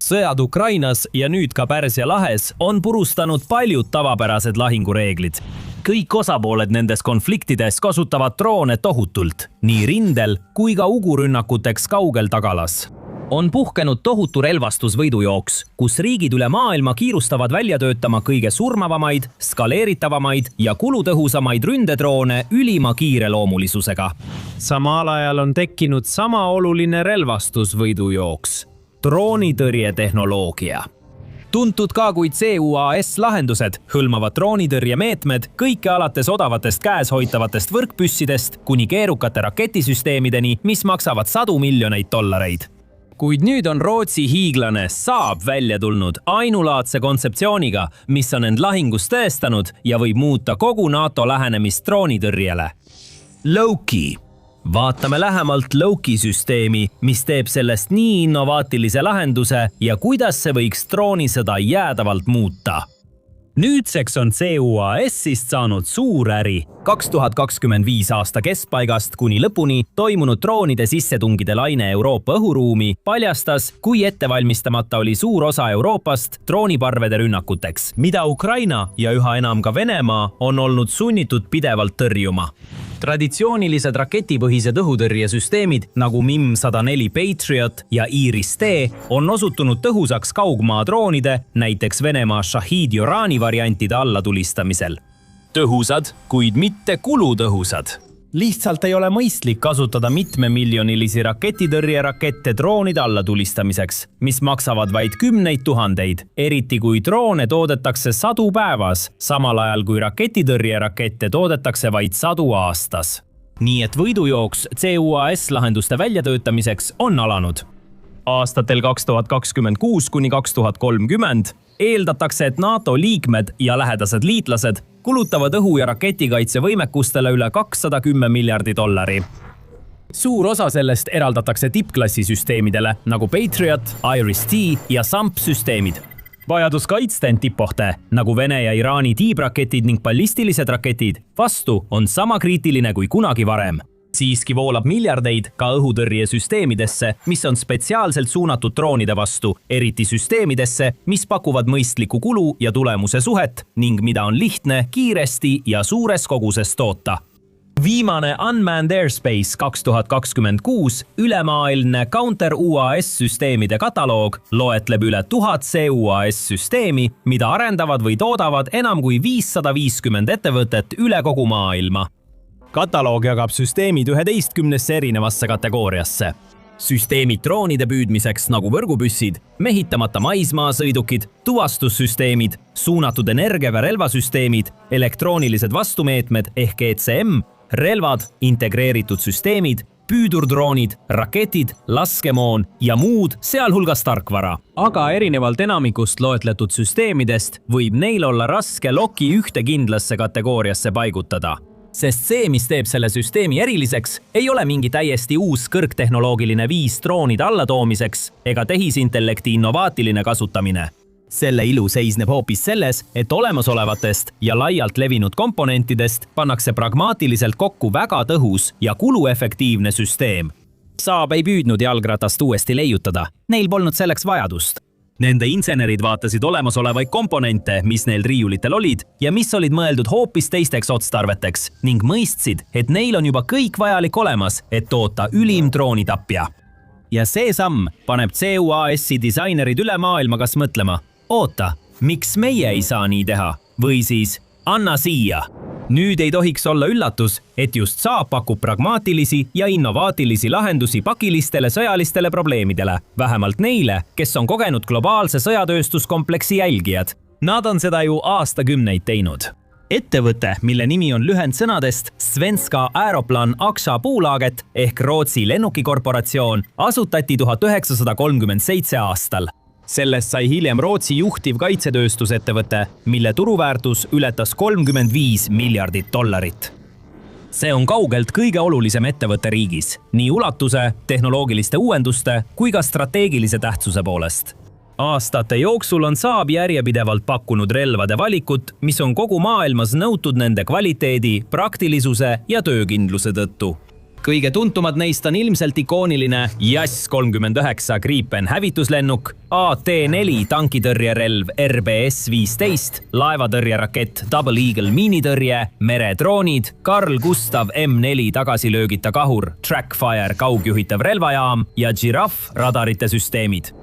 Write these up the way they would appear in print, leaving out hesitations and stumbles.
Sõjad Ukrainas ja nüüd ka Pärsia lahes on purustanud paljud tavapärased lahingureeglid. Kõik osapooled nendes konfliktides kasutavad droone tohutult, nii rindel kui ka ugurünnakuteks kaugel tagalas. On puhkenud tohutu relvastusvõidujooks, kus riigid üle maailma kiirustavad välja töötama kõige surmavamaid, skaleeritavamaid ja kulutõhusamaid ründedroone ülima kiireloomulisusega. Samal ajal on tekkinud sama oluline relvastusvõidujooks – droonitõrjetehnoloogia. Tuntud ka kui CUAS lahendused hõlmavad droonitõrjemeetmed kõike alates odavatest käes hoitavatest võrkpüssidest kuni keerukate raketisüsteemideni, mis maksavad $100 miljoneid. Kuid nüüd on Rootsi hiiglane Saab välja tulnud ainulaadse kontseptsiooniga, mis on end lahingus tõestanud ja võib muuta kogu NATO lähenemist droonitõrjele. Loki. Vaatame lähemalt Loki süsteemi, mis teeb sellest nii innovaatilise lahenduse ja kuidas see võiks droonisõda jäädavalt muuta. Nüüdseks on CUAS-ist saanud suur äri. 2025 aasta keskpaigast kuni lõpuni toimunud droonide sissetungide laine Euroopa õhuruumi paljastas, kui ettevalmistamata oli suur osa Euroopast drooniparvede rünnakuteks, mida Ukraina ja üha enam ka Venemaa on olnud sunnitud pidevalt tõrjuma. Traditsioonilised raketipõhised õhutõrjesüsteemid nagu MIM-104 Patriot ja Iris-T on osutunud tõhusaks kaugmaa droonide, näiteks Venemaa Shahid-Jorani variantide allatulistamisel. Tõhusad, kuid mitte kulutõhusad. Lihtsalt ei ole mõistlik kasutada mitmemiljonilisi raketitõrjerakette droonide allatulistamiseks, mis maksavad vaid 10 000, eriti kui droone toodetakse 100 päevas, samal ajal kui raketitõrjerakette toodetakse vaid 100 aastas. Nii et võidujooks CUAS-lahenduste väljatöötamiseks on alanud. Aastatel 2026 kuni 2030 eeldatakse, et NATO liikmed ja lähedased liitlased kulutavad õhu- ja raketikaitsevõimekustele üle $210 miljardit. Suur osa sellest eraldatakse tippklassi süsteemidele nagu Patriot, Iris-T ja SAMP-süsteemid. Vajadus kaitsta end tippohte nagu Vene ja Iraani tiibraketid ning ballistilised raketid vastu on sama kriitiline kui kunagi varem. Siiski voolab miljardeid ka õhutõrjesüsteemidesse, mis on spetsiaalselt suunatud droonide vastu, eriti süsteemidesse, mis pakuvad mõistliku kulu ja tulemuse suhet ning mida on lihtne, kiiresti ja suures koguses toota. Viimane Unmanned Airspace 2026 ülemaailmne Counter-UAS-süsteemide kataloog loetleb üle 1000 CUAS-süsteemi, mida arendavad või toodavad enam kui 550 ettevõtet üle kogu maailma. Kataloog jagab süsteemid 11 erinevasse kategooriasse. Süsteemid droonide püüdmiseks nagu võrgupüssid, mehitamata maismaasõidukid, tuvastussüsteemid, suunatud energia- ja relvasüsteemid, elektroonilised vastumeetmed ehk ECM, relvad, integreeritud süsteemid, püüdurdroonid, raketid, laskemoon ja muud, sealhulgas tarkvara. Aga erinevalt enamikust loetletud süsteemidest võib neil olla raske Loki ühte kindlasse kategooriasse paigutada. Sest see, mis teeb selle süsteemi eriliseks, ei ole mingi täiesti uus kõrgtehnoloogiline viis droonide allatoomiseks ega tehisintellekti innovaatiline kasutamine. Selle ilu seisneb hoopis selles, et olemasolevatest ja laialt levinud komponentidest pannakse pragmaatiliselt kokku väga tõhus ja kuluefektiivne süsteem. Saab ei püüdnud jalgratast uuesti leiutada, neil polnud selleks vajadust. Nende insenerid vaatasid olemasolevaid komponente, mis neil riiulitel olid ja mis olid mõeldud hoopis teisteks otstarveteks ning mõistsid, et neil on juba kõik vajalik olemas, et toota ülim droonitapja. Ja see samm paneb CUAS-i disainerid üle maailma kas mõtlema, oota, miks meie ei saa nii teha? Või siis, anna siia! Nüüd ei tohiks olla üllatus, et just Saab pakub pragmaatilisi ja innovaatilisi lahendusi pakilistele sõjalistele probleemidele, vähemalt neile, kes on kogenud globaalse sõjatööstuskompleksi jälgijad. Nad on seda ju aastakümneid teinud. Ettevõte, mille nimi on lühendsõnadest Svenska Aeroplan Aksa Puulaget ehk Rootsi lennukikorporatsioon, asutati 1937 aastal. Sellest sai hiljem Rootsi juhtiv kaitsetööstusettevõte, mille turuväärtus ületas $35 miljardit. See on kaugelt kõige olulisem ettevõte riigis, nii ulatuse, tehnoloogiliste uuenduste kui ka strateegilise tähtsuse poolest. Aastate jooksul on Saab järjepidevalt pakkunud relvade valikut, mis on kogu maailmas nõutud nende kvaliteedi, praktilisuse ja töökindluse tõttu. kõige tuntumad neist on ilmselt ikooniline JAS-39 Gripen hävituslennuk, AT-4 tankitõrjerelv RBS-15, laevatõrjerakett Double Eagle miinitõrje, meredroonid, Carl Gustav M4 tagasilöögita kahur, Trackfire kaugjuhitav relvajaam ja Giraffe radarite süsteemid.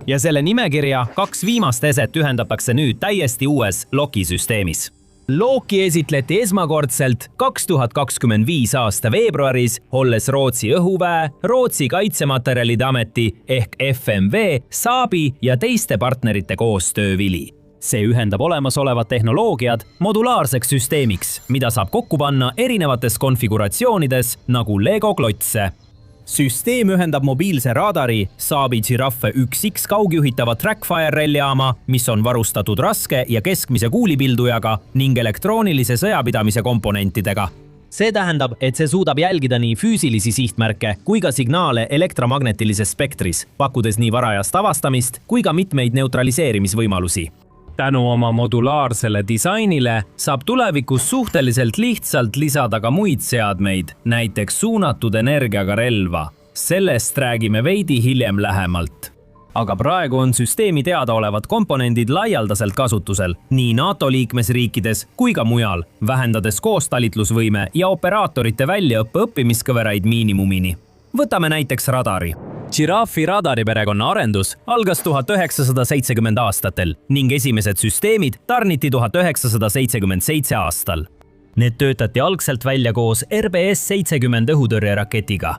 Ja selle nimekirja 2 viimast eset ühendatakse nüüd täiesti uues Loki süsteemis. Loki esitleti esmakordselt 2025 aasta veebruaris, olles Rootsi õhuväe, Rootsi kaitsematerjalide ameti ehk FMV, Saabi ja teiste partnerite koostöövili. See ühendab olemasolevad tehnoloogiad modulaarseks süsteemiks, mida saab kokku panna erinevates konfiguratsioonides nagu Lego klotse. Süsteem ühendab mobiilse radari Saabi Giraffe 1X kaugjuhitava Trackfire reljaama, mis on varustatud raske ja keskmise kuulipildujaga ning elektroonilise sõjapidamise komponentidega. See tähendab, et see suudab jälgida nii füüsilisi sihtmärke kui ka signaale elektromagnetilises spektris, pakkudes nii varajast avastamist kui ka mitmeid neutraliseerimisvõimalusi. Tänu oma modulaarsele disainile saab tulevikus suhteliselt lihtsalt lisada ka muid seadmeid, näiteks suunatud energiaga relva. Sellest räägime veidi hiljem lähemalt. Aga praegu on süsteemi teadaolevad komponendid laialdaselt kasutusel nii NATO liikmesriikides kui ka mujal, vähendades koostalitlusvõime ja operaatorite väljaõppe õppimiskõveraid miinimumini. Võtame näiteks radari. Giraffi radariperekonna arendus algas 1970 aastatel ning esimesed süsteemid tarniti 1977 aastal. Need töötati algselt välja koos RBS-70 õhutõrjeraketiga.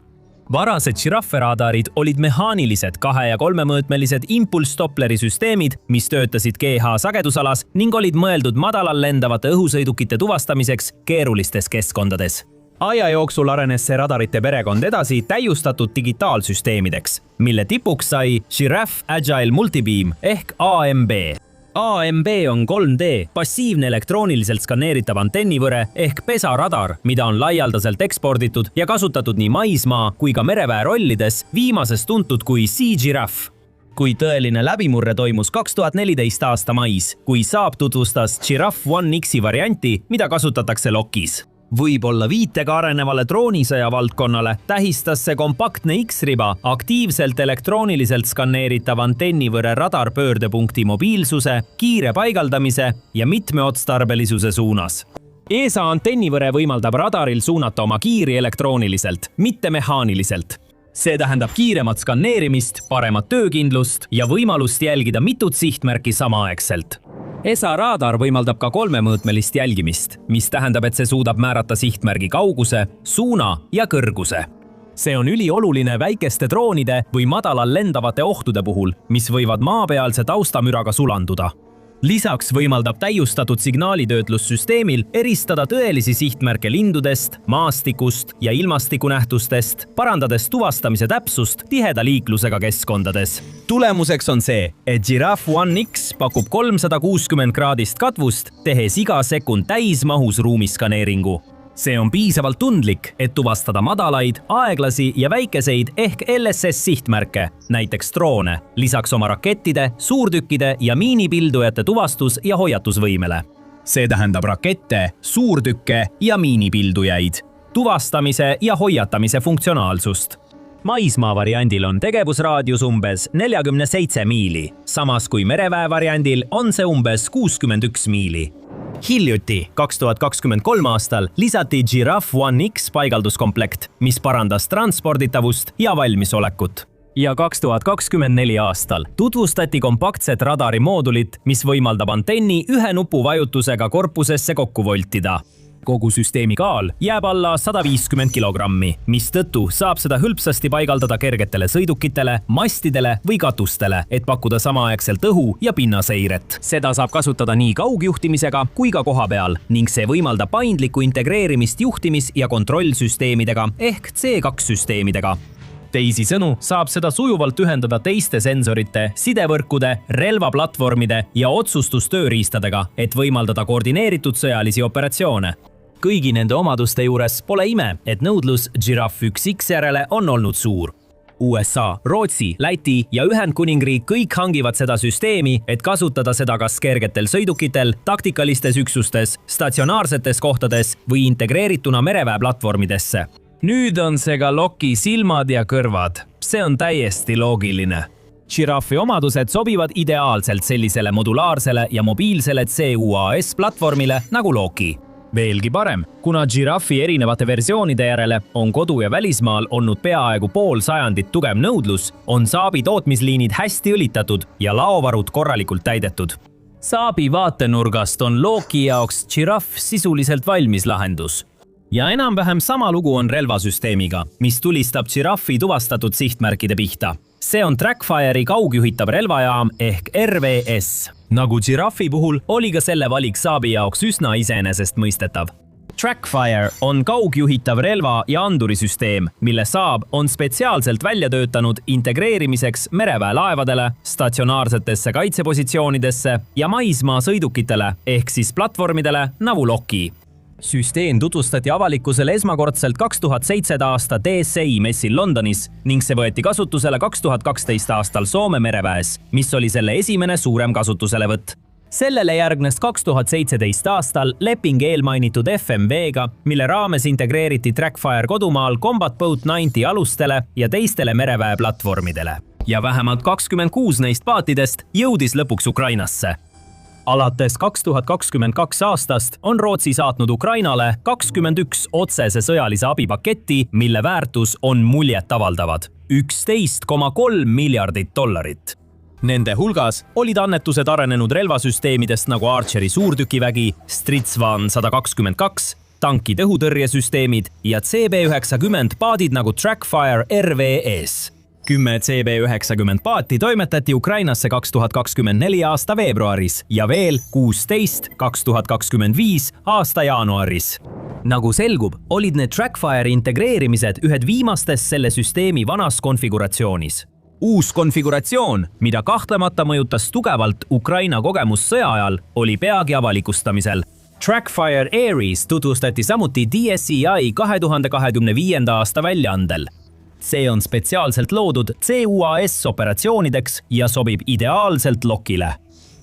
Varased Giraffe radarid olid mehaanilised 2- ja 3-mõõtmelised impulss-Dopleri süsteemid, mis töötasid GH sagedusalas ning olid mõeldud madalal lendavate õhusõidukite tuvastamiseks keerulistes keskkondades. Aja jooksul arenes see radarite perekond edasi täiustatud digitaalsüsteemideks, mille tipuks sai Giraffe Agile Multibeam ehk AMB. AMB on 3D passiivne elektrooniliselt skaneeritav antennivõre ehk pesaradar, mida on laialdaselt eksporditud ja kasutatud nii maismaa kui ka mereväe rollides, viimases tuntud kui Sea Giraffe. Kui tõeline läbimurre toimus 2014 aasta mais, kui Saab tutvustas Giraffe 1X varianti, mida kasutatakse Lokis. Võib-olla viitega arenevale droonisõja valdkonnale tähistas see kompaktne X-riba aktiivselt elektrooniliselt skaneeritav antennivõre radarpöördepunkti mobiilsuse, kiire paigaldamise ja mitmeotstarbelisuse suunas. ESA antennivõre võimaldab radaril suunata oma kiiri elektrooniliselt, mitte mehaaniliselt. See tähendab kiiremat skaneerimist, paremat töökindlust ja võimalust jälgida mitut sihtmärki samaaegselt. ESA radar võimaldab ka 3-mõõtmelist jälgimist, mis tähendab, et see suudab määrata sihtmärgi kauguse, suuna ja kõrguse. See on ülioluline väikeste droonide või madalal lendavate ohtude puhul, mis võivad maapealse taustamüraga sulanduda. Lisaks võimaldab täiustatud signaalitöötlussüsteemil eristada tõelisi sihtmärke lindudest, maastikust ja ilmastikunähtustest, parandades tuvastamise täpsust tiheda liiklusega keskkondades. Tulemuseks on see, et Giraffe 1X pakub 360 kraadist katvust, tehes iga sekund täismahus ruumiskaneeringu. See on piisavalt tundlik, et tuvastada madalaid, aeglasi ja väikeseid ehk LSS sihtmärke, näiteks droone, lisaks oma rakettide, suurtükkide ja miinipildujate tuvastus- ja hoiatusvõimele. See tähendab rakette, suurtükke ja miinipildujaid, tuvastamise ja hoiatamise funktsionaalsust. Maismaa variandil on tegevusraadius umbes 47 miili, samas kui mereväe variandil on see umbes 61 miili. Hiljuti, 2023 aastal, lisati Giraffe 1X paigalduskomplekt, mis parandas transporditavust ja valmisolekut. Ja 2024 aastal tutvustati kompaktset radarimoodulit, mis võimaldab antenni ühe nupu vajutusega korpusesse kokku voltida. Kogu süsteemi kaal jääb alla 150 kilogrammi, mistõttu saab seda hõlpsasti paigaldada kergetele sõidukitele, mastidele või katustele, et pakkuda samaaegselt õhu- ja pinnaseiret. Seda saab kasutada nii kaugjuhtimisega kui ka kohapeal ning see võimaldab paindlikku integreerimist juhtimis- ja kontrollsüsteemidega ehk C2-süsteemidega. Teisisõnu saab seda sujuvalt ühendada teiste sensorite, sidevõrkude, relvaplatvormide ja otsustustööriistadega, et võimaldada koordineeritud sõjalisi operatsioone. Kõigi nende omaduste juures pole ime, et nõudlus Giraffe 1X järele on olnud suur. USA, Rootsi, Läti ja Ühendkuningriik kõik hangivad seda süsteemi, et kasutada seda kas kergetel sõidukitel, taktikalistes üksustes, statsionaarsetes kohtades või integreerituna mereväe platvormidesse. nüüd on see ka Loki silmad ja kõrvad. See on täiesti loogiline. Giraffi omadused sobivad ideaalselt sellisele modulaarsele ja mobiilsele CUAS platvormile nagu Loki. Veelgi parem, kuna Giraffi erinevate versioonide järele on kodu- ja välismaal olnud peaaegu pool sajandit tugev nõudlus, on Saabi tootmisliinid hästi õlitatud ja laovarud korralikult täidetud. Saabi vaatenurgast on Loki jaoks Giraff sisuliselt valmis lahendus. Ja enam-vähem sama lugu on relvasüsteemiga, mis tulistab Giraffi tuvastatud sihtmärkide pihta. See on Trackfire'i kaugjuhitav relvajaam ehk RVS. Nagu Giraffi puhul oli ka selle valik Saabi jaoks üsna iseenesestmõistetav. Trackfire on kaugjuhitav relva- ja andurisüsteem, mille Saab on spetsiaalselt välja töötanud integreerimiseks mereväelaevadele, statsionaarsetesse kaitsepositsioonidesse ja maismaa sõidukitele ehk siis platvormidele nagu Loki. Süsteem tutvustati avalikkusele esmakordselt 2007 aasta DSI messil Londonis ning see võeti kasutusele 2012 aastal Soome mereväes, mis oli selle esimene suurem kasutuselevõtt. Sellele järgnes 2017 aastal leping eelmainitud FMV-ga, mille raames integreeriti Trackfire kodumaal Combat Boat 90 alustele ja teistele mereväe platvormidele. Ja vähemalt 26 neist paatidest jõudis lõpuks Ukrainasse. Alates 2022 aastast on Rootsi saatnud Ukrainale 21 otsese sõjalise abipaketti, mille väärtus on muljetavaldavad – $11,3 miljardit. Nende hulgas olid annetused arenenud relvasüsteemidest nagu Archeri suurtükivägi, Stridsvan 122, tankid õhutõrjesüsteemid ja CB-90 paadid nagu Trackfire RVS. 10 CB-90 paati toimetati Ukrainasse 2024 aasta veebruaris ja veel 16 2025 aasta jaanuaris. Nagu selgub, olid need Trackfire integreerimised ühed viimastest selle süsteemi vanas konfiguratsioonis. Uus konfiguratsioon, mida kahtlemata mõjutas tugevalt Ukraina kogemus sõja ajal, oli peagi avalikustamisel. Trackfire Aries tutvustati samuti DSEI 2025. aasta väljaandel. See on spetsiaalselt loodud CUAS operatsioonideks ja sobib ideaalselt Lokile.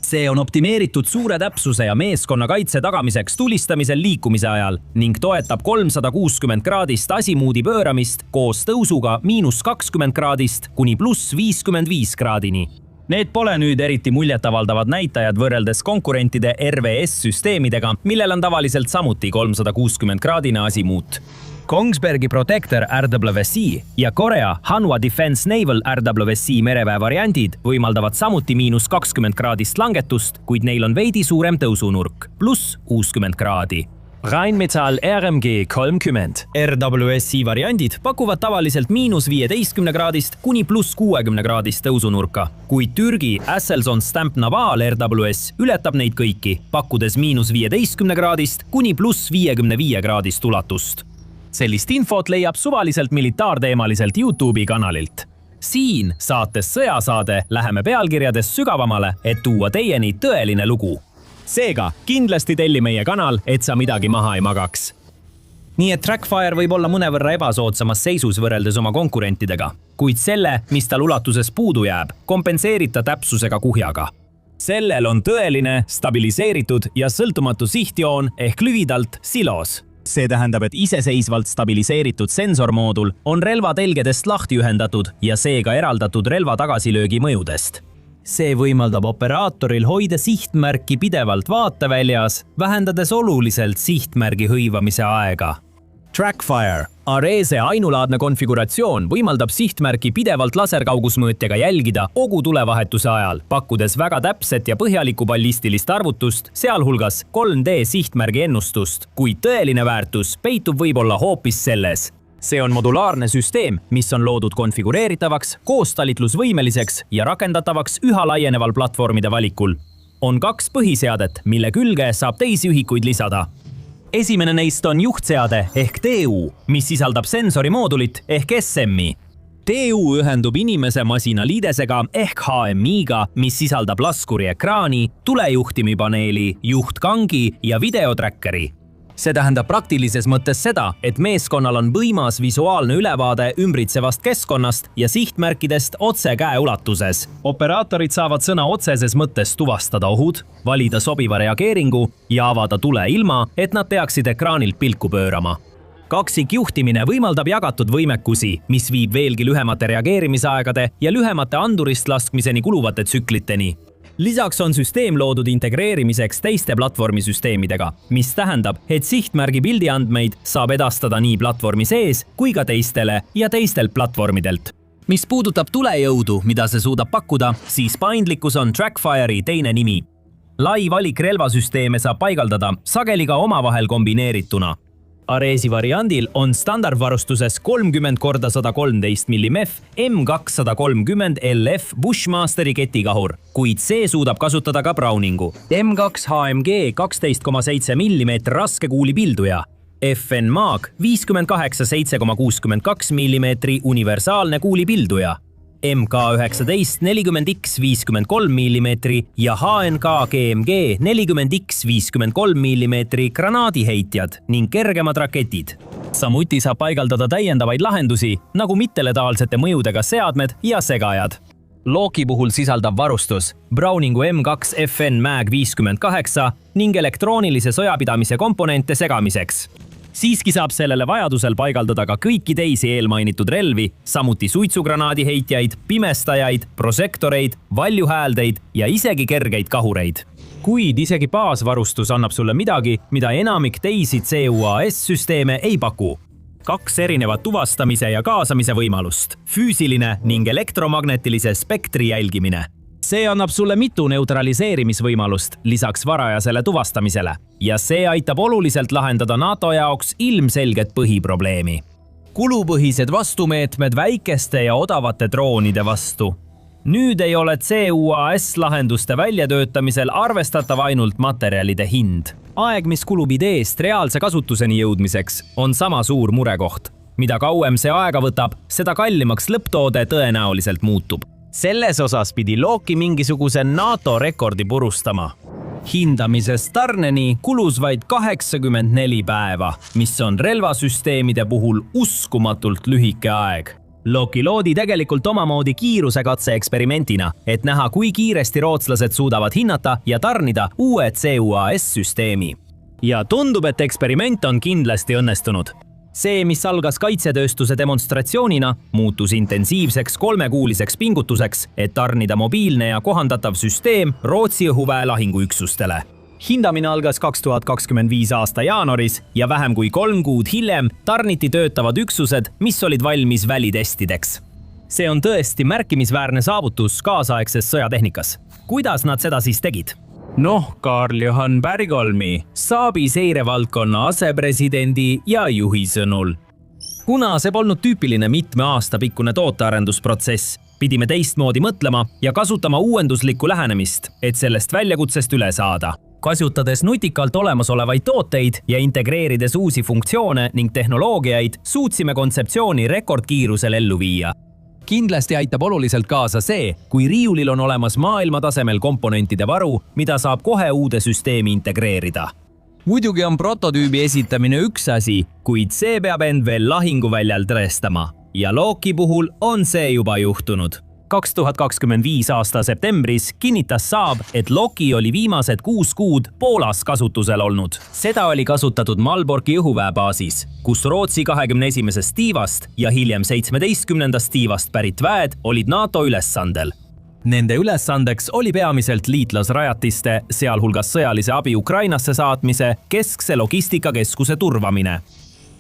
See on optimeeritud suure täpsuse ja meeskonna kaitse tagamiseks tulistamisel liikumise ajal ning toetab 360 kraadist asimuudi pööramist koos tõusuga -20 kraadist kuni +55 kraadini. Need pole nüüd eriti muljetavaldavad näitajad võrreldes konkurentide RVS-süsteemidega, millel on tavaliselt samuti 360 kraadine asimuut. Kongsbergi Protector RWC ja Korea Hanwha Defense Naval RWC mereväe variandid võimaldavad samuti -20 kraadist langetust, kuid neil on veidi suurem tõusunurk, +60 kraadi. Rheinmetall RMG 30 RWC variandid pakuvad tavaliselt -15 kraadist kuni +60 kraadist tõusunurka, kuid Türgi Asselson Stamp Naval RWS ületab neid kõiki, pakkudes -15 kraadist kuni +55 kraadist ulatust. Sellist infot leiab suvaliselt militaarteemaliselt YouTube'i kanalilt. Siin saates Sõjasaade läheme pealkirjades sügavamale, et tuua teieni tõeline lugu. Seega kindlasti telli meie kanal, et sa midagi maha ei magaks. Nii et Trackfire võib olla mõnevõrra ebasoodsamas seisus võrreldes oma konkurentidega, kuid selle, mis tal ulatuses puudu jääb, kompenseerita täpsusega kuhjaga. Sellel on tõeline, stabiliseeritud ja sõltumatu sihtjoon ehk lühidalt silos. See tähendab, et iseseisvalt stabiliseeritud sensormoodul on relvatelgedest lahti ühendatud ja seega eraldatud relva tagasilöögi mõjudest. See võimaldab operaatoril hoida sihtmärki pidevalt vaateväljas, vähendades oluliselt sihtmärgi hõivamise aega. Trackfire Arese ainulaadne konfiguratsioon võimaldab sihtmärki pidevalt laserkaugusmõõtjaga jälgida kogu tulevahetuse ajal, pakkudes väga täpset ja põhjalikku ballistilist arvutust, sealhulgas 3D sihtmärgi ennustust, kuid tõeline väärtus peitub võib-olla hoopis selles. See on modulaarne süsteem, mis on loodud konfigureeritavaks, koostalitlusvõimeliseks ja rakendatavaks üha laieneval platvormide valikul. On 2 põhiseadet, mille külge saab teisi ühikuid lisada. Esimene neist on juhtseade ehk TU, mis sisaldab sensorimoodulit ehk SM-i. TU ühendub inimese masinaliidesega ehk HMI-ga, mis sisaldab laskuri ekraani, tulejuhtimipaneeli, juhtkangi ja videotrackeri. See tähendab praktilises mõttes seda, et meeskonnal on võimas visuaalne ülevaade ümbritsevast keskkonnast ja sihtmärkidest otse käeulatuses. Operaatorid saavad sõna otseses mõttes tuvastada ohud, valida sobiva reageeringu ja avada tule ilma, et nad peaksid ekraanilt pilku pöörama. Kaksikjuhtimine võimaldab jagatud võimekusi, mis viib veelgi lühemate reageerimisaegade ja lühemate andurist laskmiseni kuluvate tsükliteni. Lisaks on süsteem loodud integreerimiseks teiste platvormisüsteemidega, mis tähendab, et sihtmärgi pildiandmeid saab edastada nii platvormi sees kui ka teistele ja teistelt platvormidelt. Mis puudutab tulejõudu, mida see suudab pakkuda, siis paindlikkus on Trackfire'i teine nimi. Lai valik relvasüsteeme saab paigaldada sageli ka omavahel kombineerituna. Aresi variandil on standardvarustuses 30x113 mm M230 LF Bushmasteri ketikahur, kuid see suudab kasutada ka Browningu. M2 HMG 12,7 mm raskekuuli pilduja, FN Mag 58 7,62 mm universaalne kuulipilduja, MK19 40X 53 mm ja HNK GMG 40X 53 mm granaadiheitjad ning kergemad raketid. Samuti saab paigaldada täiendavaid lahendusi, nagu mitteletaalsete mõjudega seadmed ja segajad. Loki puhul sisaldav varustus Browningu M2 FN Mag 58 ning elektroonilise sõjapidamise komponente segamiseks. Siiski saab sellele vajadusel paigaldada ka kõiki teisi eelmainitud relvi, samuti suitsugranaadiheitjaid, pimestajaid, prosektoreid, valjuhääldeid ja isegi kergeid kahureid. Kuid isegi baasvarustus annab sulle midagi, mida enamik teisi CUAS-süsteeme ei paku. 2 erinevat tuvastamise ja kaasamise võimalust, füüsiline ning elektromagnetilise spektri jälgimine. See annab sulle mitu neutraliseerimisvõimalust lisaks varajasele tuvastamisele ja see aitab oluliselt lahendada NATO jaoks ilmselget põhiprobleemi. Kulupõhised vastumeetmed väikeste ja odavate droonide vastu. Nüüd ei ole CUAS-lahenduste väljatöötamisel arvestatav ainult materjalide hind. Aeg, mis kulub ideest reaalse kasutuseni jõudmiseks, on sama suur murekoht. Mida kauem see aega võtab, seda kallimaks lõpptoode tõenäoliselt muutub. Selles osas pidi Loki mingisuguse NATO rekordi purustama. Hindamisest tarneni kulus vaid 84 päeva, mis on relvasüsteemide puhul uskumatult lühike aeg. Loki loodi tegelikult omamoodi kiirusekatse eksperimentina, et näha, kui kiiresti rootslased suudavad hinnata ja tarnida uue CUAS-süsteemi. Ja tundub, et eksperiment on kindlasti õnnestunud. See, mis algas kaitsetööstuse demonstratsioonina, muutus intensiivseks 3-kuuliseks pingutuseks, et tarnida mobiilne ja kohandatav süsteem Rootsi õhuväe lahinguüksustele. Hindamine algas 2025 aasta jaanuaris ja vähem kui 3 kuud hiljem tarniti töötavad üksused, mis olid valmis välitestideks. See on tõesti märkimisväärne saavutus kaasaegses sõjatehnikas. Kuidas nad seda siis tegid? Karl-Johan Bergholmi, Saabi seirevaldkonna asepresidendi ja juhi sõnul. Kuna see polnud tüüpiline mitme aasta pikkune tootearendusprotsess, pidime teistmoodi mõtlema ja kasutama uuenduslikku lähenemist, et sellest väljakutsest üle saada. Kasutades nutikalt olemasolevaid tooteid ja integreerides uusi funktsioone ning tehnoloogiaid, suutsime kontseptsiooni rekordkiirusel ellu viia. Kindlasti aitab oluliselt kaasa see, kui riiulil on olemas maailmatasemel komponentide varu, mida saab kohe uude süsteemi integreerida. Muidugi on prototüübi esitamine üks asi, kuid see peab end veel lahinguväljal tõestama. Ja Loki puhul on see juba juhtunud. 2025 aasta septembris kinnitas Saab, et Loki oli viimased 6 kuud Poolas kasutusel olnud. Seda oli kasutatud Malborki õhuväebaasis, kus Rootsi 21. tiivast ja hiljem 17. tiivast pärit väed olid NATO ülesandel. Nende ülesandeks oli peamiselt liitlasrajatiste, sealhulgas sõjalise abi Ukrainasse saatmise, keskse logistikakeskuse turvamine.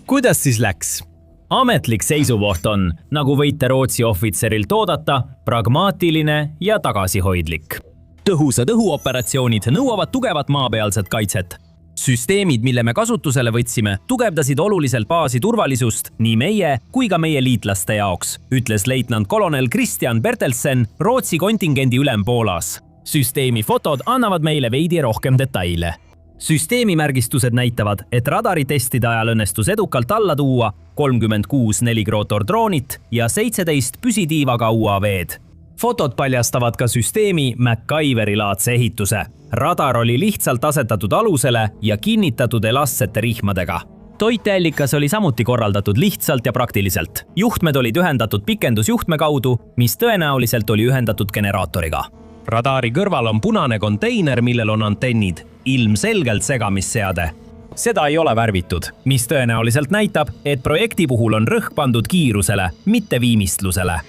Kuidas siis läks? Ametlik seisukoht on, nagu võite Rootsi ohvitserilt oodata, pragmaatiline ja tagasihoidlik. Tõhusad õhuoperatsioonid nõuavad tugevat maapealset kaitset. Süsteemid, mille me kasutusele võtsime, tugevdasid oluliselt baasi turvalisust nii meie kui ka meie liitlaste jaoks, ütles leitnant kolonel Christian Bertelsen, Rootsi kontingendi ülem Poolas. Süsteemi fotod annavad meile veidi rohkem detaile. Süsteemi märgistused näitavad, et radaritestide ajal õnnestus edukalt alla tuua 36 4-rotor-droonit ja 17 püsitiivaga UAV-d. Fotod paljastavad ka süsteemi MacGyveri-laadse ehituse. Radar oli lihtsalt asetatud alusele ja kinnitatud elastsete rihmadega. Toiteallikas oli samuti korraldatud lihtsalt ja praktiliselt. Juhtmed olid ühendatud pikendusjuhtme kaudu, mis tõenäoliselt oli ühendatud generaatoriga. Radari kõrval on punane konteiner, millel on antennid, ilmselgelt segamisseade. seda ei ole värvitud, mis tõenäoliselt näitab, et projekti puhul on rõhk pandud kiirusele, mitte viimistlusele.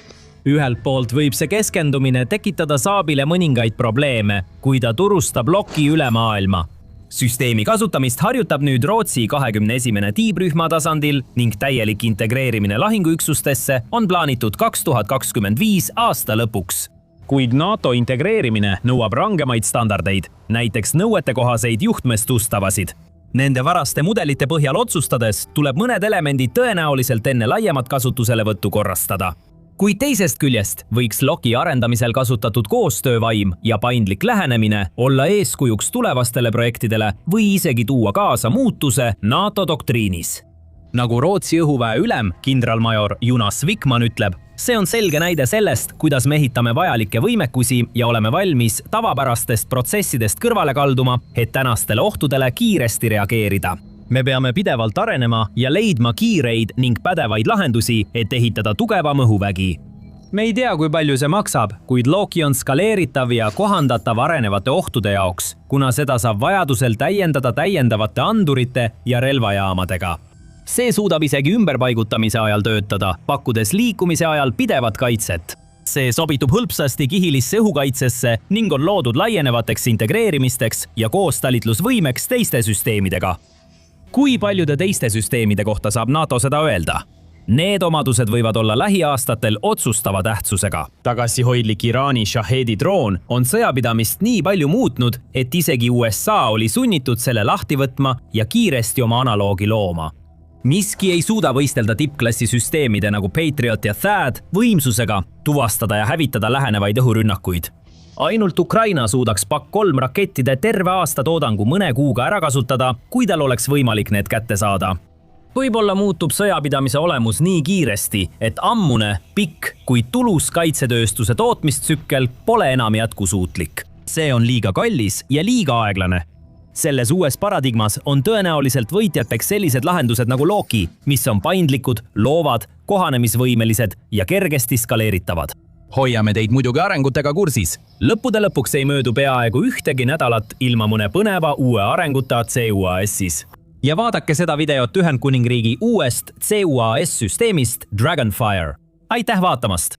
Ühelt poolt võib see keskendumine tekitada Saabile mõningaid probleeme, kui ta turustab Loki üle maailma. Süsteemi kasutamist harjutab nüüd Rootsi 21. tiibrühma tasandil ning täielik integreerimine lahinguüksustesse on plaanitud 2025 aasta lõpuks. Kuid NATO integreerimine nõuab rangemaid standardeid, näiteks nõuetekohaseid juhtmestustavasid. Nende varaste mudelite põhjal otsustades tuleb mõned elemendid tõenäoliselt enne laiemat kasutuselevõttu korrastada. Kuid teisest küljest võiks Loki arendamisel kasutatud koostöövaim ja paindlik lähenemine olla eeskujuks tulevastele projektidele või isegi tuua kaasa muutuse NATO doktriinis. Nagu Rootsi õhuväe ülem, kindralmajor Jonas Wickman ütleb, see on selge näide sellest, kuidas me ehitame vajalikke võimekusi ja oleme valmis tavapärastest protsessidest kõrvale kalduma, et tänastele ohtudele kiiresti reageerida. Me peame pidevalt arenema ja leidma kiireid ning pädevaid lahendusi, et ehitada tugevam õhuvägi. Me ei tea, kui palju see maksab, kuid Loki on skaleeritav ja kohandatav arenevate ohtude jaoks, kuna seda saab vajadusel täiendada täiendavate andurite ja relvajaamadega. See suudab isegi ümberpaigutamise ajal töötada, pakkudes liikumise ajal pidevat kaitset. See sobitub hõlpsasti kihilisse õhukaitsesse ning on loodud laienevateks integreerimisteks ja koostalitlusvõimeks teiste süsteemidega. Kui paljude teiste süsteemide kohta saab NATO seda öelda? Need omadused võivad olla lähiaastatel otsustava tähtsusega. Tagasihoidlik Iraani Shahedi droon on sõjapidamist nii palju muutnud, et isegi USA oli sunnitud selle lahti võtma ja kiiresti oma analoogi looma. Miski ei suuda võistelda tippklassi süsteemide nagu Patriot ja THAAD võimsusega tuvastada ja hävitada lähenevaid õhurünnakuid. Ainult Ukraina suudaks Pak 3 rakettide terve aasta toodangu mõne kuuga ära kasutada, kui tal oleks võimalik need kätte saada. Võib-olla muutub sõjapidamise olemus nii kiiresti, et ammune, pikk, kuid tulus kaitsetööstuse tootmistsükkel pole enam jätkusuutlik. See on liiga kallis ja liiga aeglane. Selles uues paradigmas on tõenäoliselt võitjateks sellised lahendused nagu Loki, mis on paindlikud, loovad, kohanemisvõimelised ja kergesti skaleeritavad. Hoiame teid muidugi arengutega kursis. Lõppude lõpuks ei möödu peaaegu ühtegi nädalat ilma mõne põneva uue arenguta CUAS-is. Ja vaadake seda videot Ühendkuningriigi uuest CUAS-süsteemist Dragonfire. Aitäh vaatamast!